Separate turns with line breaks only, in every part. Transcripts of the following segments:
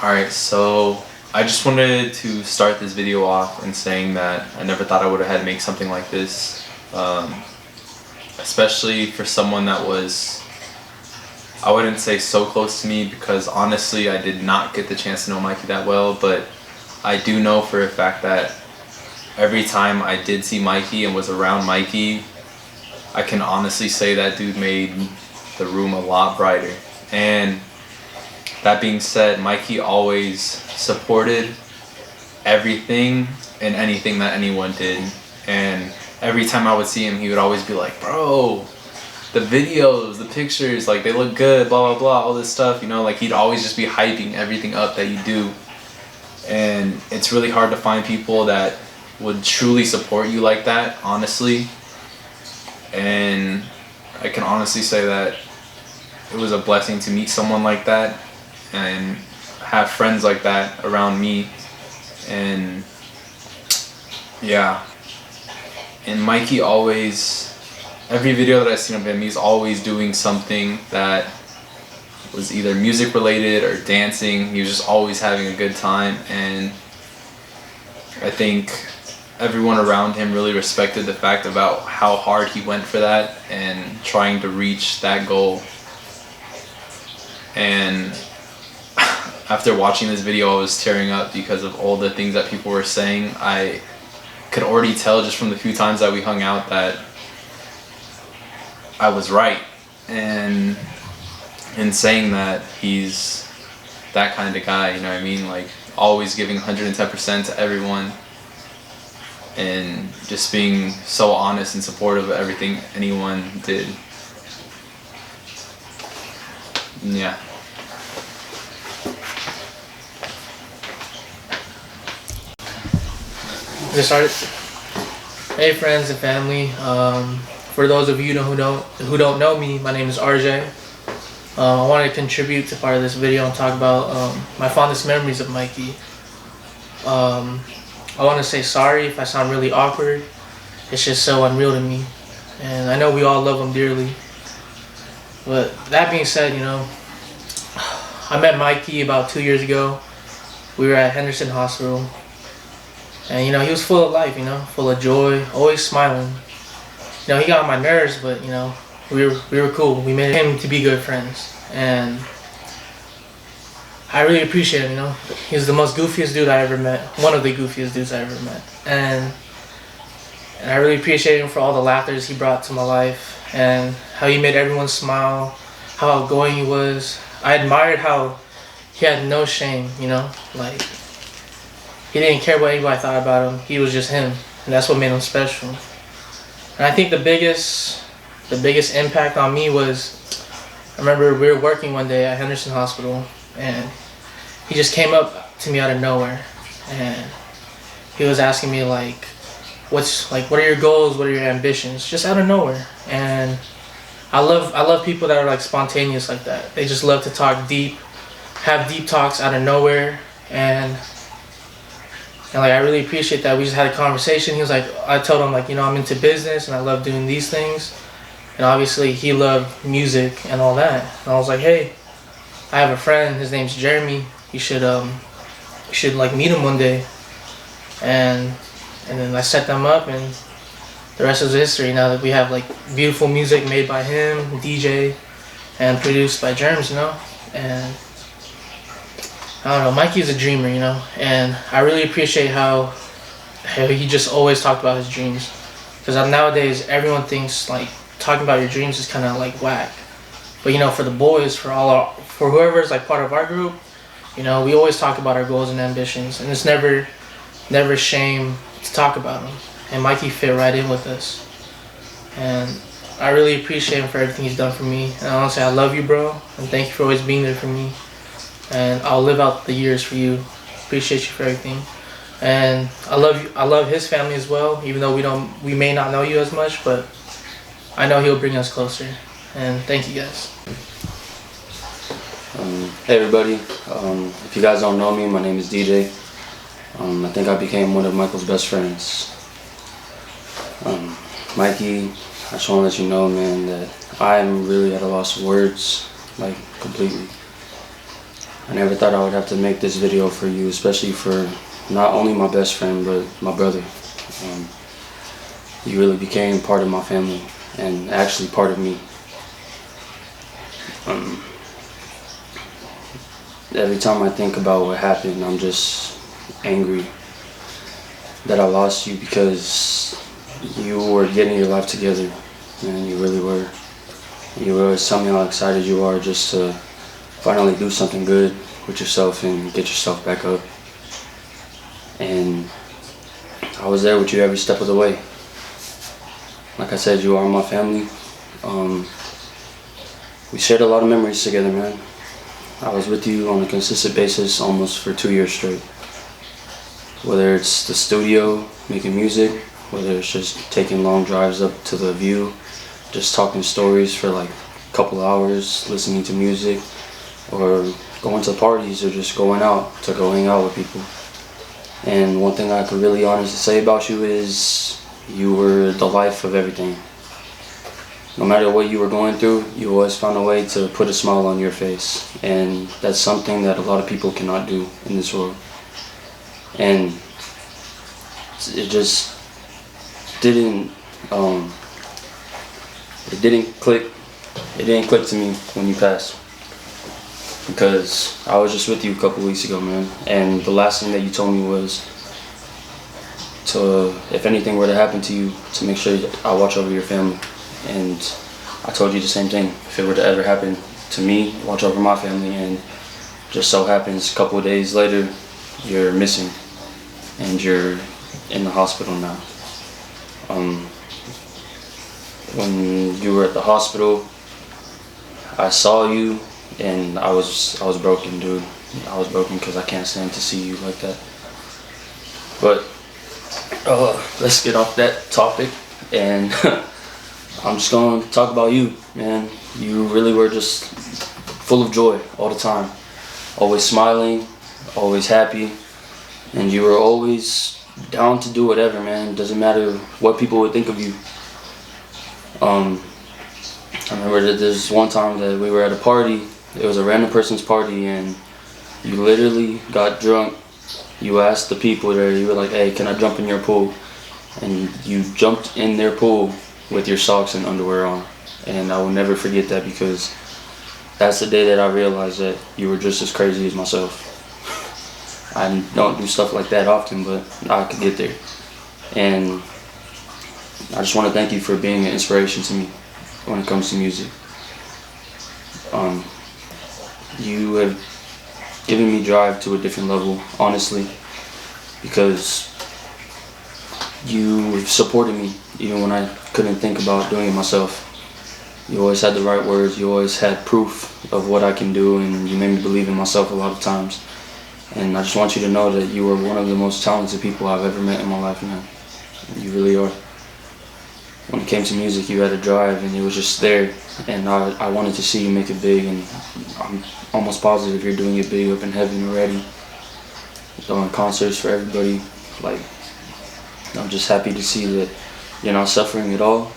Alright, so I just wanted to start this video off in saying that I never thought I would have had to make something like this. Especially for someone that was, I wouldn't say so close to me, because honestly I did not get the chance to know Mikey that well, but I do know for a fact that every time I did see Mikey and was around Mikey, I can honestly say that dude made the room a lot brighter. And that being said, Mikey always supported everything and anything that anyone did. And every time I would see him, he would always be like, bro, the videos, the pictures, like they look good, blah, blah, blah, all this stuff, you know, like he'd always just be hyping everything up that you do. And it's really hard to find people that would truly support you like that, honestly. And I can honestly say that it was a blessing to meet someone like that and have friends like that around me. And yeah, and Mikey always, every video that I've seen of him, he's always doing something that was either music related or dancing. He was just always having a good time, and I think everyone around him really respected the fact about how hard he went for that and trying to reach that goal. And after watching this video, I was tearing up because of all the things that people were saying. I could already tell just from the few times that we hung out that I was right, and in saying that he's that kind of guy, you know what I mean? Like always giving 110% to everyone and just being so honest and supportive of everything anyone did. Yeah.
Just started. Hey friends and family. For those of you who don't know me, my name is RJ. I wanted to contribute to part of this video and talk about my fondest memories of Mikey. I want to say sorry if I sound really awkward. It's just so unreal to me, and I know we all love him dearly. But that being said, you know, I met Mikey about 2 years ago. We were at Henderson Hospital. And you know, he was full of life, you know, full of joy, always smiling. You know, he got on my nerves, but you know, we were cool. We made him to be good friends, and I really appreciate him. You know, he was the most goofiest dude I ever met. One of the goofiest dudes I ever met, and I really appreciate him for all the laughters he brought to my life and how he made everyone smile, how outgoing he was. I admired how he had no shame. You know, like. He didn't care what anybody thought about him. He was just him, and that's what made him special. And I think the biggest impact on me was, I remember we were working one day at Henderson Hospital, and he just came up to me out of nowhere, and he was asking me like, what are your goals? What are your ambitions? Just out of nowhere. And I love people that are like spontaneous like that. They just love to talk deep, have deep talks out of nowhere, and like I really appreciate that. We just had a conversation. He was like, I told him like, you know, I'm into business and I love doing these things. And obviously he loved music and all that. And I was like, hey, I have a friend, his name's Jeremy. You should like meet him one day. And then I set them up, and the rest is history. Now that we have like beautiful music made by him, DJ, and produced by Germs, you know. And I don't know, Mikey's a dreamer, you know, and I really appreciate how he just always talked about his dreams. Because nowadays, everyone thinks like talking about your dreams is kind of like whack. But you know, for the boys, for whoever's like part of our group, you know, we always talk about our goals and ambitions, and it's never shame to talk about them. And Mikey fit right in with us, and I really appreciate him for everything he's done for me. And I want to say I love you, bro, and thank you for always being there for me. And I'll live out the years for you. Appreciate you for everything. And I love you. I love his family as well, even though we may not know you as much, but I know he'll bring us closer. And thank you guys.
Hey everybody. If you guys don't know me, my name is DJ. I think I became one of Michael's best friends. Mikey, I just want to let you know, man, that I am really at a loss of words, like completely. I never thought I would have to make this video for you, especially for not only my best friend, but my brother. You really became part of my family, and actually part of me. Every time I think about what happened, I'm just angry that I lost you, because you were getting your life together, and you really were. You were always telling me how excited you are just to finally do something good with yourself and get yourself back up. And I was there with you every step of the way. Like I said, you are my family. We shared a lot of memories together, man. I was with you on a consistent basis almost for 2 years straight. Whether it's the studio, making music, whether it's just taking long drives up to the view, just talking stories for like a couple hours, listening to music, or going to parties, or just going out to go hang out with people. And one thing I could really honestly say about you is you were the life of everything. No matter what you were going through, you always found a way to put a smile on your face. And that's something that a lot of people cannot do in this world. And it just didn't, it didn't click to me when you passed. Because I was just with you a couple weeks ago, man. And the last thing that you told me was to, if anything were to happen to you, to make sure I watch over your family. And I told you the same thing. If it were to ever happen to me, watch over my family. And just so happens a couple of days later, you're missing and you're in the hospital now. When you were at the hospital, I saw you and I was broken, dude. I was broken because I can't stand to see you like that. But let's get off that topic, and I'm just going to talk about you, man. You really were just full of joy all the time. Always smiling, always happy, and you were always down to do whatever, man. Doesn't matter what people would think of you. I remember that there's one time that we were at a party. It was a random person's party, and you literally got drunk. You asked the people there, you were like, hey, can I jump in your pool? And you jumped in their pool with your socks and underwear on. And I will never forget that, because that's the day that I realized that you were just as crazy as myself. I don't do stuff like that often, but I could get there. And I just want to thank you for being an inspiration to me when it comes to music. You have given me drive to a different level, honestly, because you supported me even when I couldn't think about doing it myself. You always had the right words, you always had proof of what I can do, and you made me believe in myself a lot of times. And I just want you to know that you are one of the most talented people I've ever met in my life, man. You really are. When it came to music, you had a drive, and it was just there. And I wanted to see you make it big, and I'm almost positive you're doing it big up in heaven already. Doing concerts for everybody. Like, I'm just happy to see that you're not suffering at all.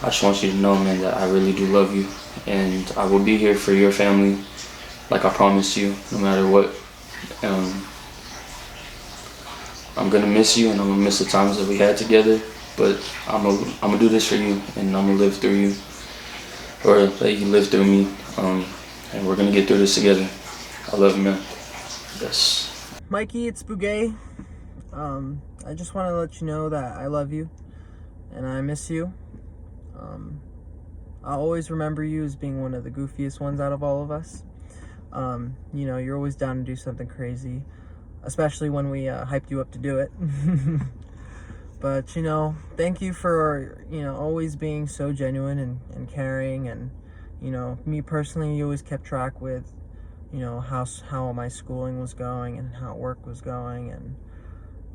I just want you to know, man, that I really do love you, and I will be here for your family, like I promised you, no matter what. I'm gonna miss you, and I'm gonna miss the times that we had together, but I'm gonna do this for you, and I'm gonna live through you, or let you live through me, and we're gonna get through this together. I love you, man. Yes.
Mikey, it's Bugay. I just want to let you know that I love you and I miss you. I'll always remember you as being one of the goofiest ones out of all of us. You know, you're always down to do something crazy, especially when we hyped you up to do it. But, you know, thank you for, you know, always being so genuine and caring. And, you know, me personally, you always kept track with, you know, how my schooling was going and how work was going. And,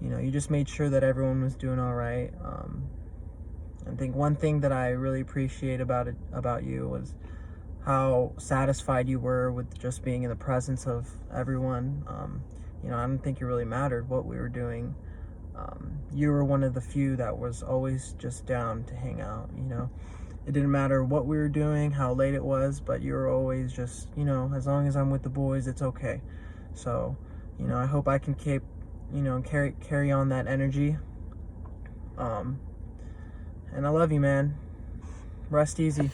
you know, you just made sure that everyone was doing all right. I think one thing that I really appreciate about you was how satisfied you were with just being in the presence of everyone. You know, I don't think it really mattered what we were doing. You were one of the few that was always just down to hang out, you know. It didn't matter what we were doing, how late it was, but you were always just, you know, as long as I'm with the boys, it's okay. So, you know, I hope I can keep, you know, carry on that energy. And I love you, man. Rest easy.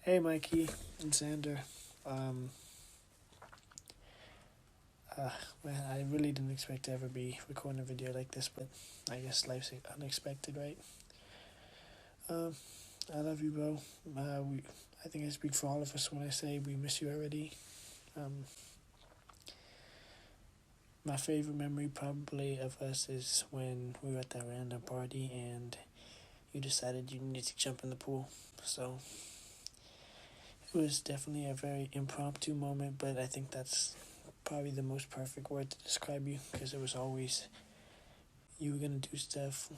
Hey, Mikey and Xander. Man, I really didn't expect to ever be recording a video like this, but I guess life's unexpected, right? I love you, bro. I think I speak for all of us when I say we miss you already. My favorite memory probably of us is when we were at that random party and you decided you needed to jump in the pool. So it was definitely a very impromptu moment, but I think that's probably the most perfect word to describe you, because it was always you were going to do stuff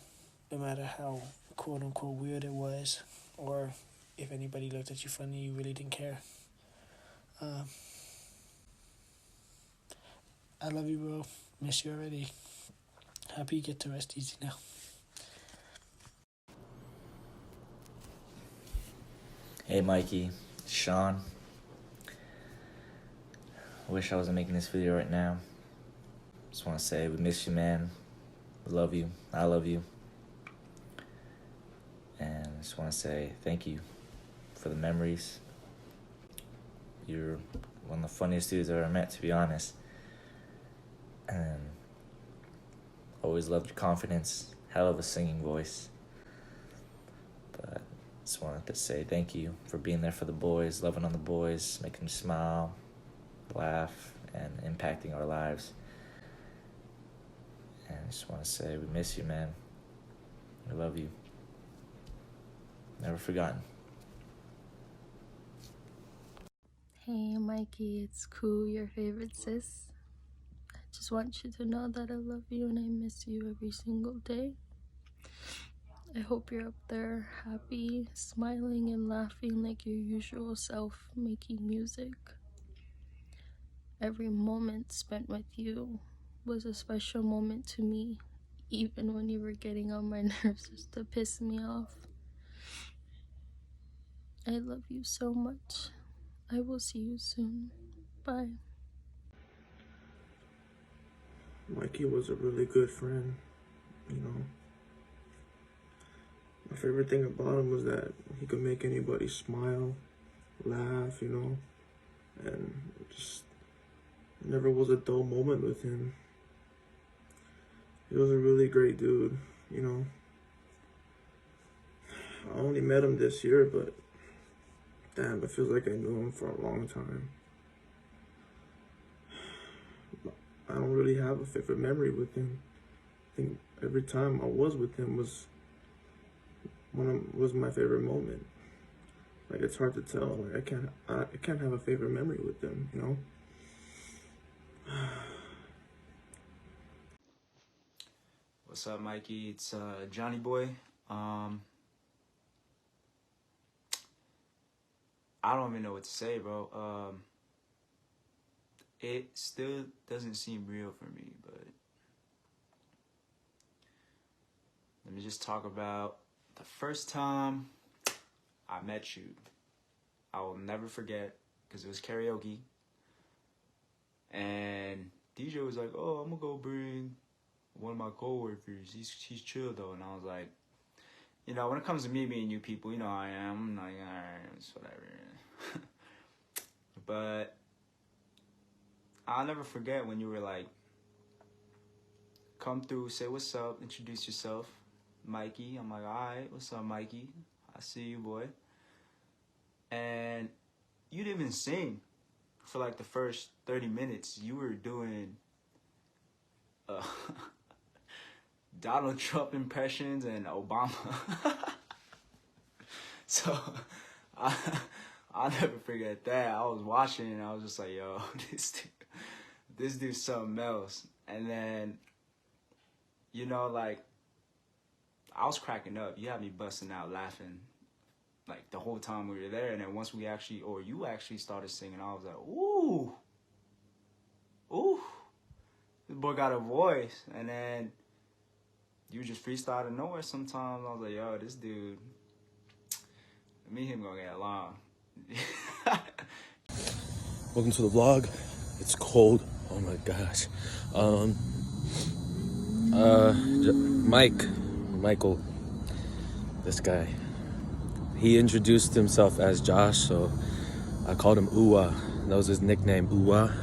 no matter how quote unquote weird it was, or if anybody looked at you funny, you really didn't care. I love you, bro. Miss you already. Happy you get to rest easy now.
Hey Mikey, Sean. I wish I wasn't making this video right now. Just want to say we miss you, man. We love you. I love you. And I just want to say thank you for the memories. You're one of the funniest dudes I've ever met, to be honest. And always loved your confidence. Hell of a singing voice. But just wanted to say thank you for being there for the boys, loving on the boys, making them smile, laugh, and impacting our lives. And I just want to say we miss you, man. We love you. Never forgotten.
Hey Mikey, it's cool, your favorite sis. I just want you to know that I love you and I miss you every single day. I hope you're up there happy, smiling and laughing like your usual self, making music. Every moment spent with you was a special moment to me, even when you were getting on my nerves just to piss me off. I love you so much. I will see you soon. Bye.
Mikey was a really good friend, you know. My favorite thing about him was that he could make anybody smile, laugh, you know, and just never was a dull moment with him. He was a really great dude, you know. I only met him this year, but damn, it feels like I knew him for a long time. I don't really have a favorite memory with him. I think every time I was with him was my favorite moment. Like, it's hard to tell. Like, I can't have a favorite memory with him, you know.
What's up, Mikey? It's Johnny Boy. I don't even know what to say, bro. It still doesn't seem real for me, but let me just talk about the first time I met you. I will never forget, because it was karaoke, and DJ was like, "Oh, I'm gonna go bring one of my coworkers. He's chill though," and I was like, you know, when it comes to me being new people, you know how I am. I'm like, alright, it's whatever. But I'll never forget when you were like, come through, say what's up, introduce yourself, Mikey. I'm like, alright, what's up, Mikey? I see you, boy. And you didn't even sing for like the first 30 minutes. You were doing Donald Trump impressions and Obama. So I'll never forget that. I was watching and I was just like, yo, this dude's something else. And then, you know, like, I was cracking up. You had me busting out laughing like the whole time we were there. And then once we actually, or you actually started singing, I was like, ooh. this boy got a voice. And then you just freestyle out of nowhere sometimes. I was like, yo, this dude, me and him gonna get along.
Welcome to the vlog. It's cold. Oh my gosh. Michael, this guy, he introduced himself as Josh, so I called him Uwa. That was his nickname, Uwa.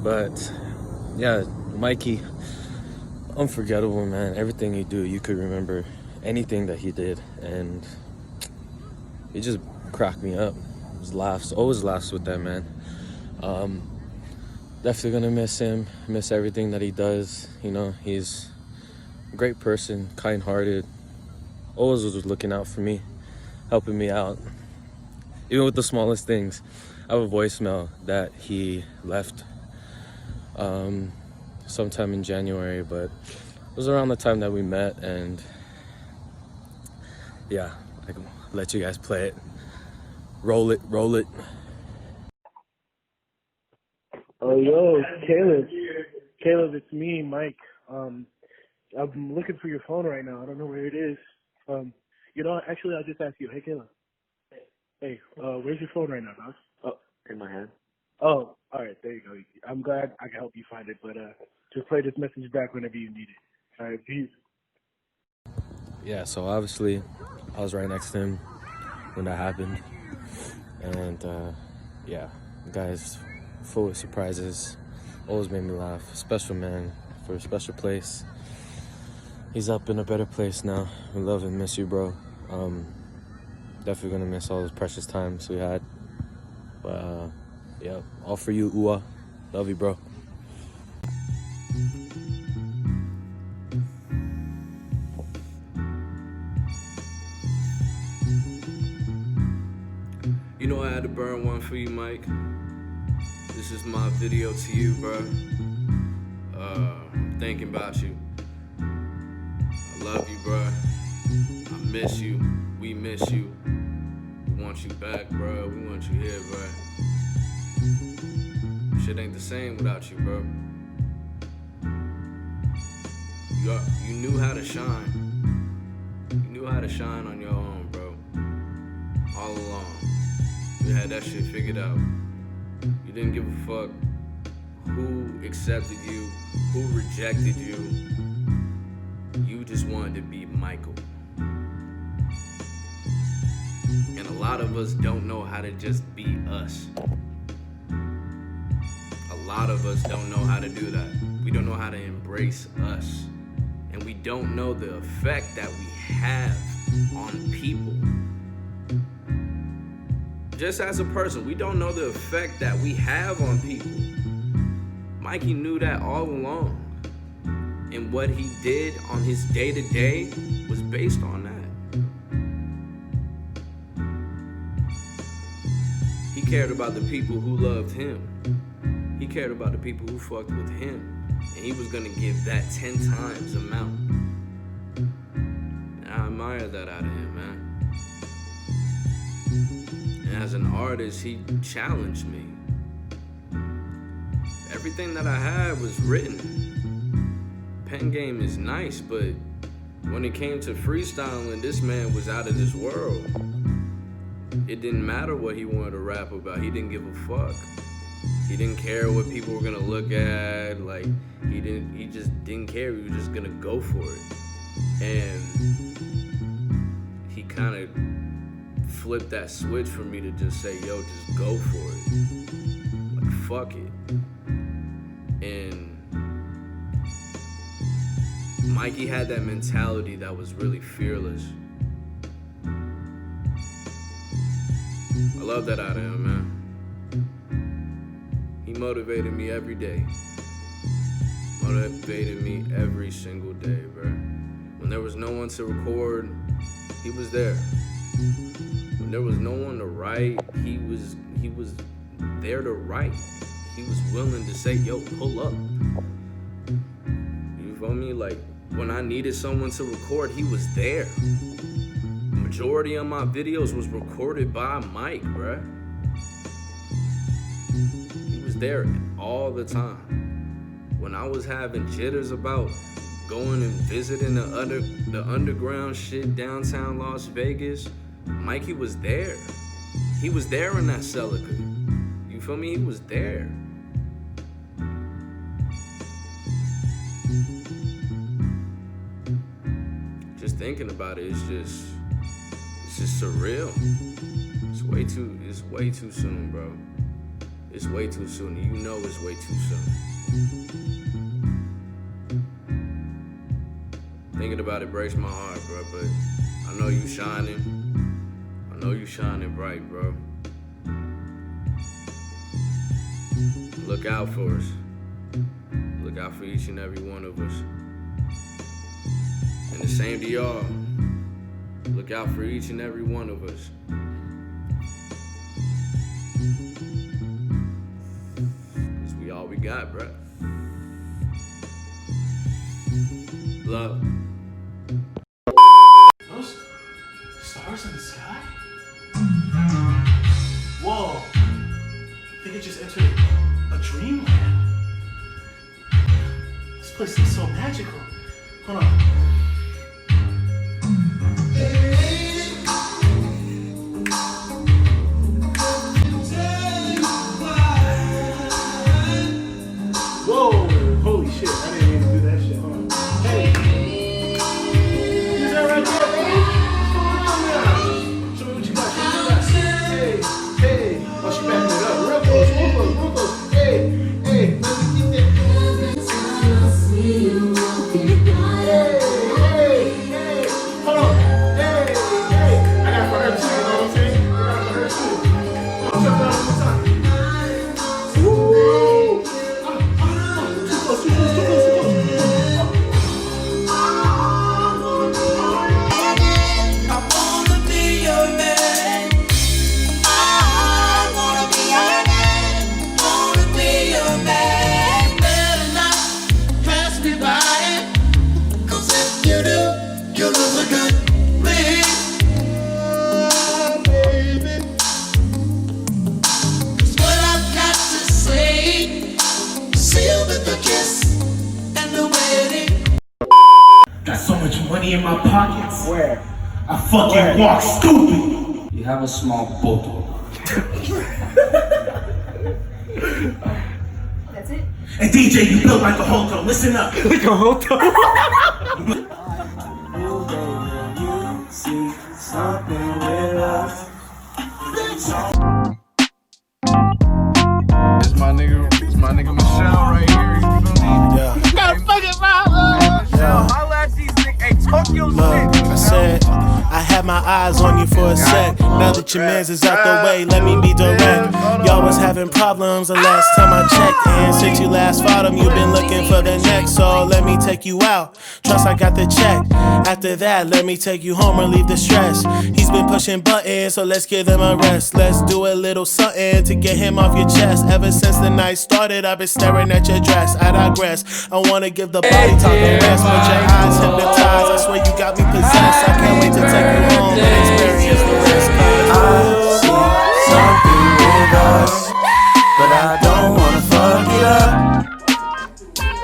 But yeah, Mikey, unforgettable, man. Everything he do, you could remember anything that he did, and he just cracked me up. Just laughs, always laughs with that man. Definitely gonna miss him, miss everything that he does. You know, he's a great person, kind-hearted, always was looking out for me, helping me out, even with the smallest things. I have a voicemail that he left sometime in January, but it was around the time that we met, and yeah, I can let you guys play it. Roll it, roll it.
Oh, yo, Caleb. Caleb, it's me, Mike. I'm looking for your phone right now. I don't know where it is. You know, actually, I'll just ask you. Hey, Caleb. Hey, where's your phone right now, dog?
Oh, in my hand.
Oh, all right, there you go. I'm glad I can help you find it, but just play this message back whenever you need it. All right, peace.
Yeah, so obviously, I was right next to him when that happened. And yeah, the guy's full of surprises, always made me laugh. Special man for a special place. He's up in a better place now. We love and miss you, bro. Definitely gonna miss all those precious times we had. But yeah, all for you, Uwa. Love you, bro.
You know I had to burn one for you, Mike. This is my video to you, bro. Thinking about you. I love you, bro. I miss you. We miss you. We want you back, bro. We want you here, bro. Shit ain't the same without you, bro. You knew how to shine. You knew how to shine on your own, bro. All along. You had that shit figured out. You didn't give a fuck who accepted you, who rejected you. You just wanted to be Michael. And a lot of us don't know how to just be us. A lot of us don't know how to do that. We don't know how to embrace us. And we don't know the effect that we have on people. Just as a person, we don't know the effect that we have on people. Mikey knew that all along. And what he did on his day-to-day was based on that. He cared about the people who loved him. He cared about the people who fucked with him. And he was gonna give that 10 times amount. And I admire that out of him, man. And as an artist, he challenged me. Everything that I had was written. Pen game is nice, but when it came to freestyling, this man was out of this world. It didn't matter what he wanted to rap about. He didn't give a fuck. He didn't care what people were gonna look at. Like, he just didn't care. He was just gonna go for it. And he kind of flipped that switch for me to just say, yo, just go for it. Like, fuck it. And Mikey had that mentality that was really fearless. I love that out of him, man. He motivated me every day. Motivated me every single day, bro. When there was no one to record, he was there. When there was no one to write, he was there to write. He was willing to say, yo, pull up. You feel me? Like, when I needed someone to record, he was there. The majority of my videos was recorded by Mike, bruh. He was there all the time. When I was having jitters about going and visiting the underground shit downtown Las Vegas, Mikey was there. He was there in that Celica. You feel me? He was there. Just thinking about it, it's just surreal. It's way too soon, bro. It's way too soon. You know it's way too soon. Thinking about it breaks my heart, bro, but I know you shining. I know you shining bright, bro. Look out for us. Look out for each and every one of us. And the same to y'all. Look out for each and every one of us. Cause we all we got, bro. Love.
Those stars in the sky? Whoa. I think I just entered a dreamland. This place is so magical. Hold on. Whoa, holy shit, I didn't even do that shit. Hold on. Hey. Is that right there, baby? Show me what you got, Hey, hey. Oh, she backing it up. Real close, real close, real close. Hey, hey, let me get that. Hey, hey, hold on. Hey, hey. I got it for her too, you know what I'm saying? I got it for her too. Come on, check it out one more time. Woo! Too close, too close, too close, too close. Got so much money in my pockets. Where? I fucking walk stupid.
You have a small booty.
That's it? And DJ, you built like a hoto. Listen up. Like a hoto? You see something with us.
It's my nigga Michelle right here. You feel me?
Yeah.
Got a fucking problem. Michelle, holla at these niggas. Hey, talk your shit.
I said, I had my eyes on you for a sec. Now that your mans is out the way, let me be direct. Y'all was having problems the last time I checked. And since you last fought him, you been looking for the next. So let me take you out. Trust I got the check. After that, let me take you home, relieve the stress. He's been pushing buttons, so let's give him a rest. Let's do a little something to get him off your chest. Ever since the night started, I've been staring at your dress. I digress. I wanna give the body talk a rest, but your eyes hypnotized. I swear you got me possessed. I can't wait to take you home and experience the rest. I see something with us, but I don't wanna fuck it up.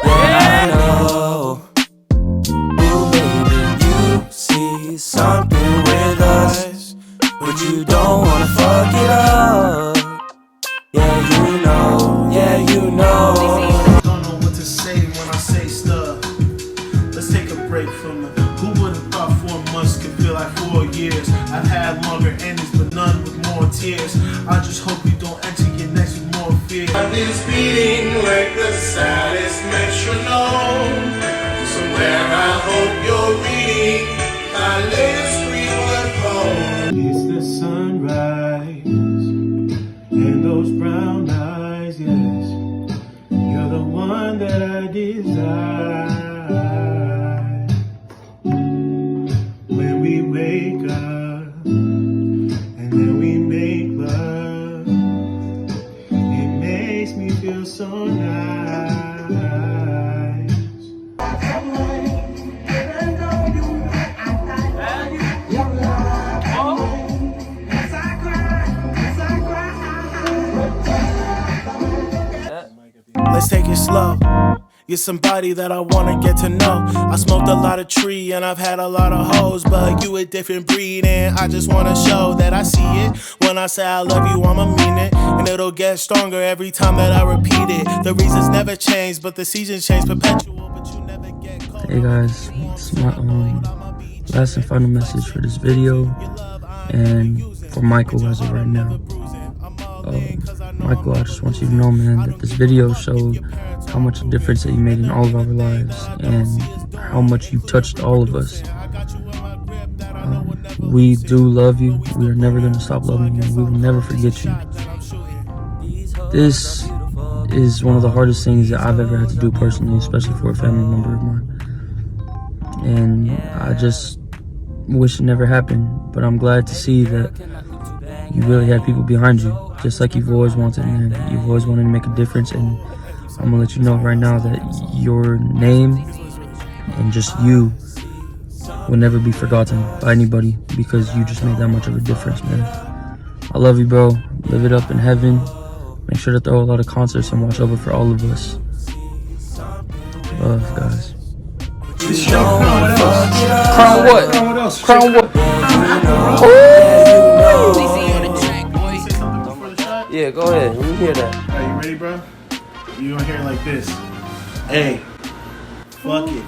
Yeah, I know. Ooh, baby, you see something with us, but you don't wanna fuck it up. Yeah, you know, yeah, you know. Don't know what to say when I say stuff. Let's take a break from it. Who would have thought 4 months could feel like 4 years? I've had longer endings, but none with more tears. I just hope you don't enter your next with more fear. I've been speeding like the saddest metronome. Somewhere I hope you're reading my latest screenword poem. It's the sunrise and those brown eyes, yes. You're the one that I desire. When we wake up and then we make love, it makes me feel so nice. Let's take it slow.
You're somebody that I wanna get to know. I smoked a lot of tree and I've had a lot of hoes, but you a different breed and I just wanna show that I see it. When I say I love you, I'ma mean it, and it'll get stronger every time that I repeat it. The reasons never change, but the seasons change perpetual, but you never get cold.
Hey guys, it's my last and final message for this video and for Michael as of right now. Michael, I just want you to know, man, that this video showed how much difference that you made in all of our lives and how much you touched all of us. We do love you. We are never going to stop loving you. We will never forget you. This is one of the hardest things that I've ever had to do personally, especially for a family member of mine. And I just wish it never happened, but I'm glad to see that you really had people behind you, just like you've always wanted, man. You've always wanted to make a difference, and I'm gonna let you know right now that your name and just you will never be forgotten by anybody because you just made that much of a difference, man. I love you, bro. Live it up in heaven. Make sure to throw a lot of concerts and watch over for all of us. Love, guys.
Crown what? Crown what?
Yeah, go ahead. Let me hear that.
Are you ready, bro? You gonna hear it like this. Hey, fuck it.